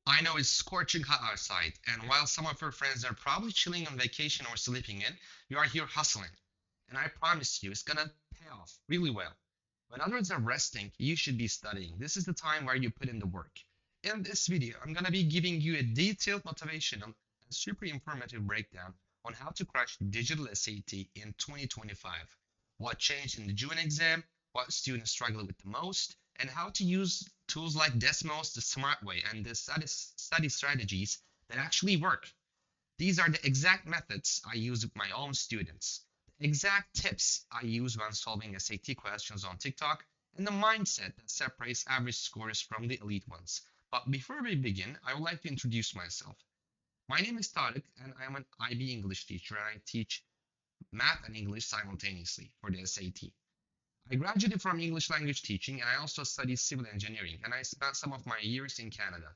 I know it's scorching hot outside, and while some of your friends are probably chilling on vacation or sleeping in, you are here hustling. And I promise you, it's gonna pay off really well. When others are resting, you should be studying. This is the time where you put in the work. In this video, I'm gonna be giving you a detailed motivational and super informative breakdown on how to crush digital SAT in 2025, what changed in the June exam, what students struggle with the most, and how to use tools like Desmos the smart way and the study strategies that actually work. These are the exact methods I use with my own students, the exact tips I use when solving SAT questions on TikTok, and the mindset that separates average scores from the elite ones. But before we begin, I would like to introduce myself. My name is Tarık, and I'm an IB English teacher, and I teach math and English simultaneously for the SAT. I graduated from English language teaching, and I also studied civil engineering, and I spent some of my years in Canada.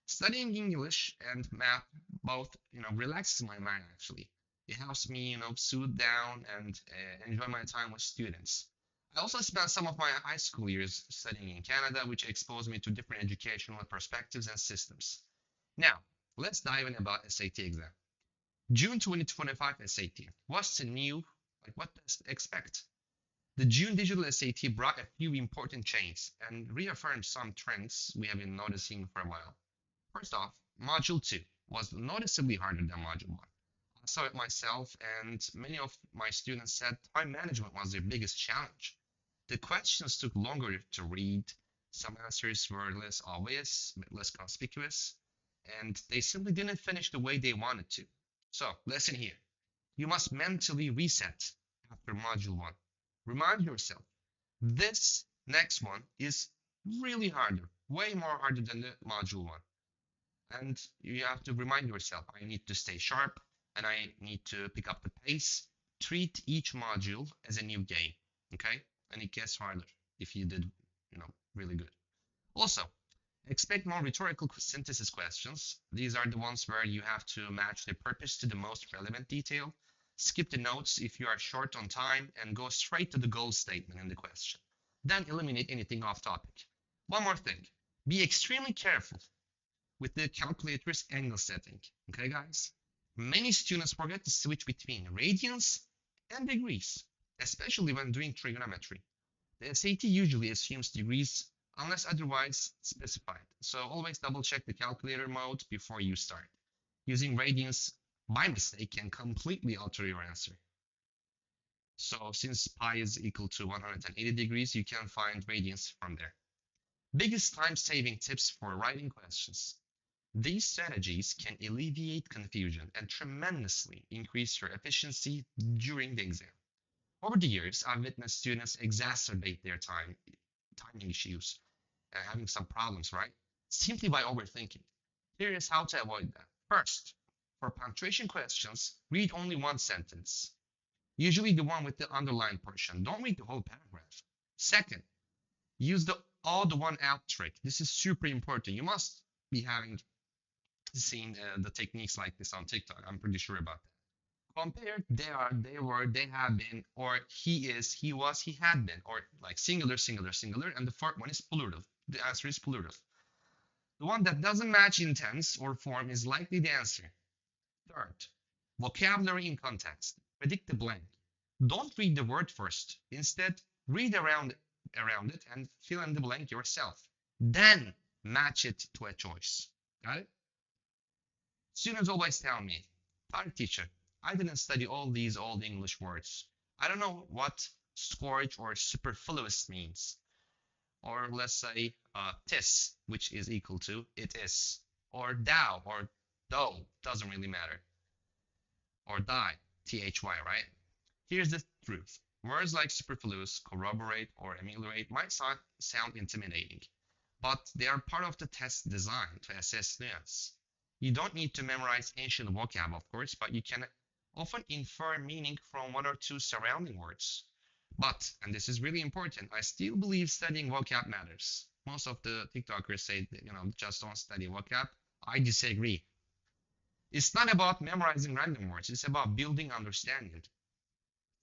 Studying English and math both, relaxes my mind actually. It helps me, soothe down and enjoy my time with students. I also spent some of my high school years studying in Canada, which exposed me to different educational perspectives and systems. Now, let's dive in about SAT exam. June 2025 SAT. What's the new? Like, what to expect? The June digital SAT brought a few important changes and reaffirmed some trends we have been noticing for a while. First off, Module 2 was noticeably harder than Module 1. I saw it myself, and many of my students said time management was their biggest challenge. The questions took longer to read, some answers were less obvious, less conspicuous, and they simply didn't finish the way they wanted to. So, lesson here. You must mentally reset after Module 1. Remind yourself, this next one is really harder, way more harder than the Module 1. And you have to remind yourself, I need to stay sharp and I need to pick up the pace. Treat each module as a new game, okay? And it gets harder if you did, really good. Also, expect more rhetorical synthesis questions. These are the ones where you have to match the purpose to the most relevant detail. Skip the notes if you are short on time and go straight to the goal statement in the question. Then eliminate anything off topic. One more thing, be extremely careful with the calculator's angle setting. Okay, guys? Many students forget to switch between radians and degrees, especially when doing trigonometry. The SAT usually assumes degrees unless otherwise specified, so always double check the calculator mode before you start. Using radians by mistake can completely alter your answer. So since pi is equal to 180 degrees, you can find radians from there. Biggest time-saving tips for writing questions. These strategies can alleviate confusion and tremendously increase your efficiency during the exam. Over the years, I've witnessed students exacerbate their timing issues, having some problems, right? Simply by overthinking. Here is how to avoid that. First, for punctuation questions, read only one sentence, usually the one with the underlined portion. Don't read the whole paragraph. Second, use the odd one out trick. This is super important. You must be having seen the techniques like this on TikTok. I'm pretty sure about that. Compare they are, they were, they have been, or he is, he was, he had been, or like singular, singular, singular, and the fourth one is plural. The answer is plural. The one that doesn't match in tense or form is likely the answer. Third, vocabulary in context. Predict the blank. Don't read the word first. Instead, read around it and fill in the blank yourself. Then match it to a choice. Got it? Students always tell me, "Tarek teacher, I didn't study all these old English words. I don't know what scorch or superfluous means." Or let's say tis, which is equal to it is. Or thou or though, doesn't really matter. Or thy, thy, right? Here's the truth. Words like superfluous, corroborate, or ameliorate might sound intimidating, but they are part of the test design to assess nuance. You don't need to memorize ancient vocab, of course, but you can often infer meaning from one or two surrounding words. But, and this is really important, I still believe studying vocab matters. Most of the TikTokers say, just don't study vocab. I disagree. It's not about memorizing random words, it's about building understanding.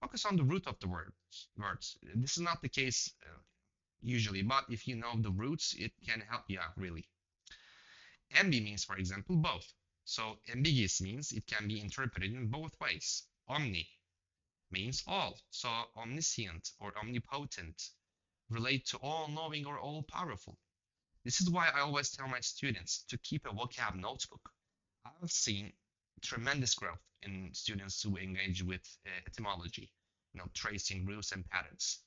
Focus on the root of the words. This is not the case usually, but if you know the roots, it can help you out really. Ambi means, for example, both. So ambiguous means it can be interpreted in both ways. Omni means all. So omniscient or omnipotent relate to all-knowing or all-powerful. This is why I always tell my students to keep a vocab notebook. I've seen tremendous growth in students who engage with etymology, tracing roots and patterns.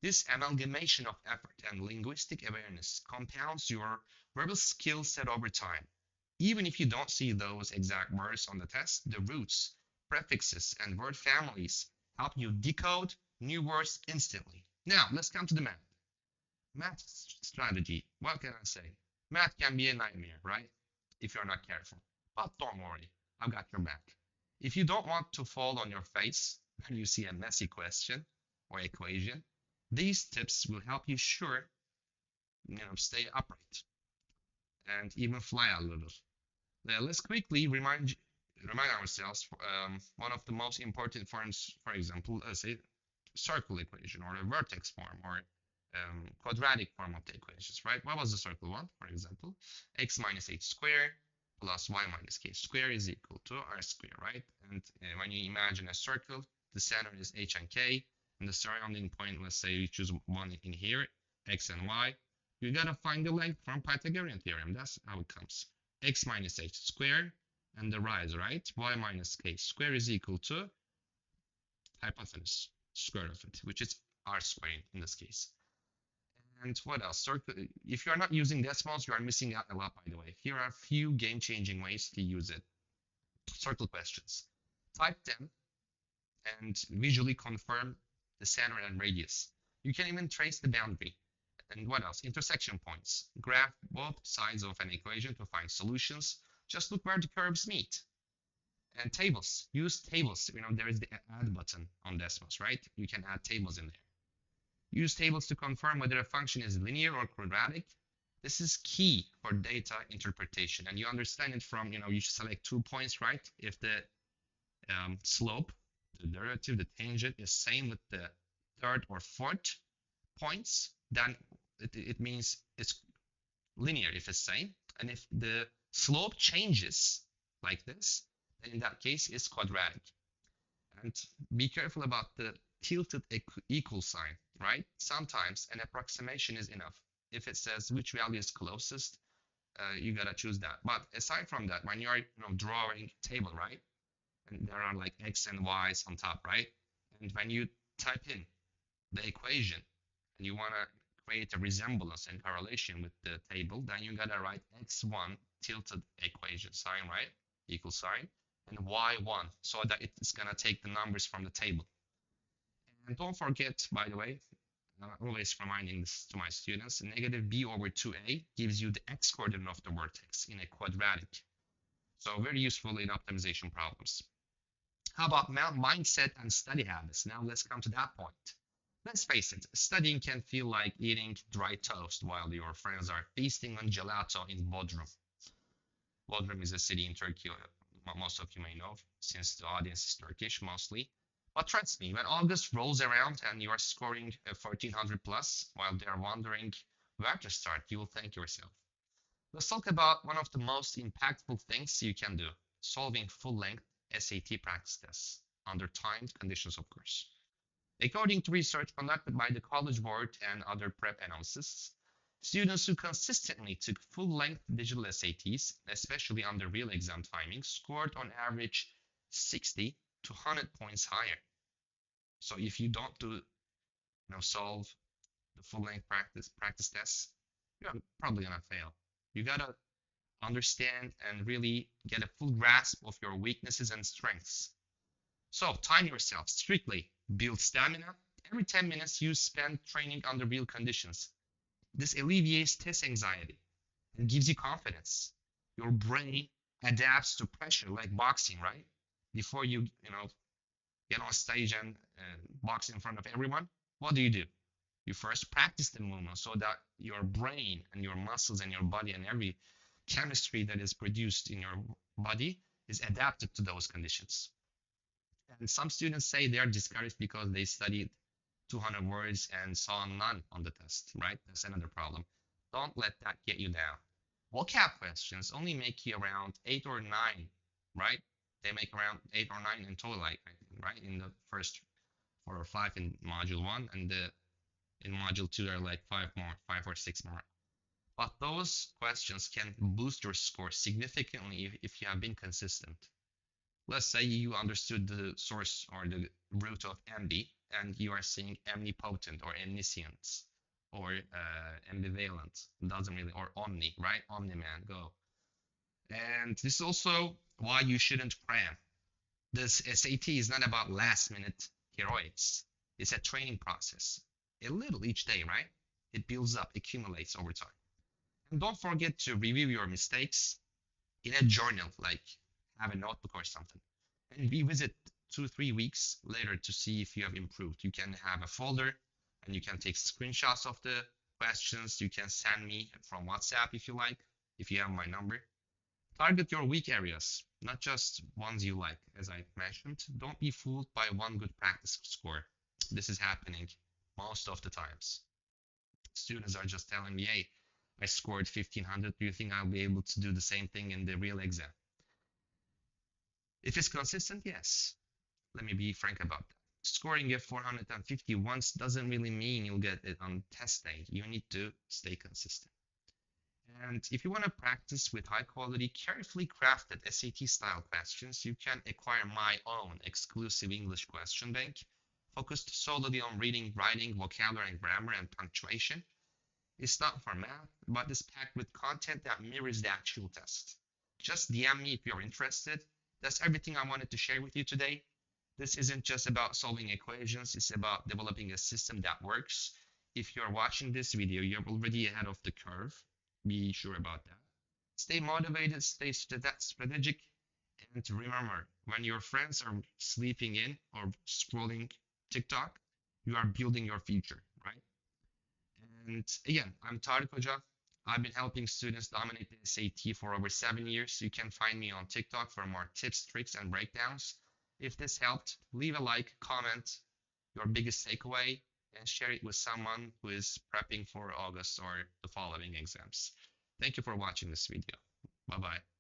This amalgamation of effort and linguistic awareness compounds your verbal skill set over time. Even if you don't see those exact words on the test, the roots, prefixes, and word families help you decode new words instantly. Now, let's come to the math. Math strategy. What can I say? Math can be a nightmare, right? If you're not careful. But don't worry, I've got your back. If you don't want to fall on your face when you see a messy question or equation, these tips will help you stay upright and even fly a little. Now, let's quickly remind ourselves one of the most important forms, for example, let's say circle equation or a vertex form or quadratic form of the equations, right? What was the circle one, for example? X minus h squared plus y minus k squared is equal to r squared, right? And when you imagine a circle, the center is h and k, and the surrounding point, let's say you choose one in here, x and y, you gotta find the length from Pythagorean theorem. That's how it comes. X minus h squared and the rise, right? Y minus k squared is equal to hypotenuse square of it, which is r squared in this case. And what else? If you are not using decimals, you are missing out a lot, by the way. Here are a few game-changing ways to use it. Circle questions. Type them and visually confirm the center and radius. You can even trace the boundary. And what else? Intersection points. Graph both sides of an equation to find solutions. Just look where the curves meet. And tables. Use tables. There is the add button on decimals, right? You can add tables in there. Use tables to confirm whether a function is linear or quadratic. This is key for data interpretation. And you understand it from, you select 2 points, right? If the slope, the derivative, the tangent is same with the third or fourth points, then it means it's linear if it's same. And if the slope changes like this, then in that case it's quadratic. And be careful about the tilted equal sign, right? Sometimes an approximation is enough. If it says which value is closest, you gotta choose that. But aside from that, when you are drawing a table, right? And there are like x and y's on top, right? And when you type in the equation and you wanna create a resemblance and correlation with the table, then you gotta write x1 tilted equation sign, right? Equal sign, and y1, so that it's gonna take the numbers from the table. And don't forget, by the way, always reminding this to my students, negative b over 2a gives you the x coordinate of the vertex in a quadratic. So very useful in optimization problems. How about mindset and study habits? Now let's come to that point. Let's face it, studying can feel like eating dry toast while your friends are feasting on gelato in Bodrum. Bodrum is a city in Turkey, most of you may know, since the audience is Turkish mostly. But trust me, when August rolls around and you are scoring a 1400 plus while they are wondering where to start, you will thank yourself. Let's talk about one of the most impactful things you can do, solving full-length SAT practice tests, under timed conditions, of course. According to research conducted by the College Board and other prep analysts, students who consistently took full-length digital SATs, especially under real exam timing, scored on average 60 to 100 points higher. So if you don't solve the full-length practice tests, you're probably gonna fail. You gotta understand and really get a full grasp of your weaknesses and strengths. So time yourself strictly, build stamina. Every 10 minutes you spend training under real conditions. This alleviates test anxiety and gives you confidence. Your brain adapts to pressure like boxing, right? Before you get on stage and box in front of everyone, what do? You first practice the movement so that your brain and your muscles and your body and every chemistry that is produced in your body is adapted to those conditions. And some students say they are discouraged because they studied 200 words and saw none on the test, right? That's another problem. Don't let that get you down. Vocab questions only make you around 8 or 9, right? They make around 8 or 9 in total, like, right? In the first 4 or 5 in module one, and in module two, there are like 5 more, 5 or 6 more. But those questions can boost your score significantly if you have been consistent. Let's say you understood the source or the root of MB, and you are seeing omnipotent or omniscient or ambivalent. Doesn't really, or omni, right? Omni man, go. And this is also why you shouldn't cram. This SAT is not about last minute heroics. It's a training process. A little each day, right? It builds up, accumulates over time. And don't forget to review your mistakes in a journal, like have a notebook or something, and revisit 2 3 weeks later to see if you have improved. You can have a folder and you can take screenshots of the questions. You can send me from WhatsApp if you like, if you have my number. Target your weak areas, not just ones you like. As I mentioned, don't be fooled by one good practice score. This is happening most of the times. Students are just telling me, hey, I scored 1500. Do you think I'll be able to do the same thing in the real exam? If it's consistent, yes. Let me be frank about that. Scoring a 450 once doesn't really mean you'll get it on test day. You need to stay consistent. And if you want to practice with high quality, carefully crafted SAT style questions, you can acquire my own exclusive English question bank focused solely on reading, writing, vocabulary, and grammar and punctuation. It's not for math, but it's packed with content that mirrors the actual test. Just DM me if you're interested. That's everything I wanted to share with you today. This isn't just about solving equations, it's about developing a system that works. If you're watching this video, you're already ahead of the curve. Be sure about that. Stay motivated, stay strategic, and remember, when your friends are sleeping in or scrolling TikTok, you are building your future, right? And again, I'm Tariq Hoca. I've been helping students dominate the SAT for over 7 years. You can find me on TikTok for more tips, tricks, and breakdowns. If this helped, leave a like, comment your biggest takeaway, and share it with someone who is prepping for August or the following exams. Thank you for watching this video. Bye bye.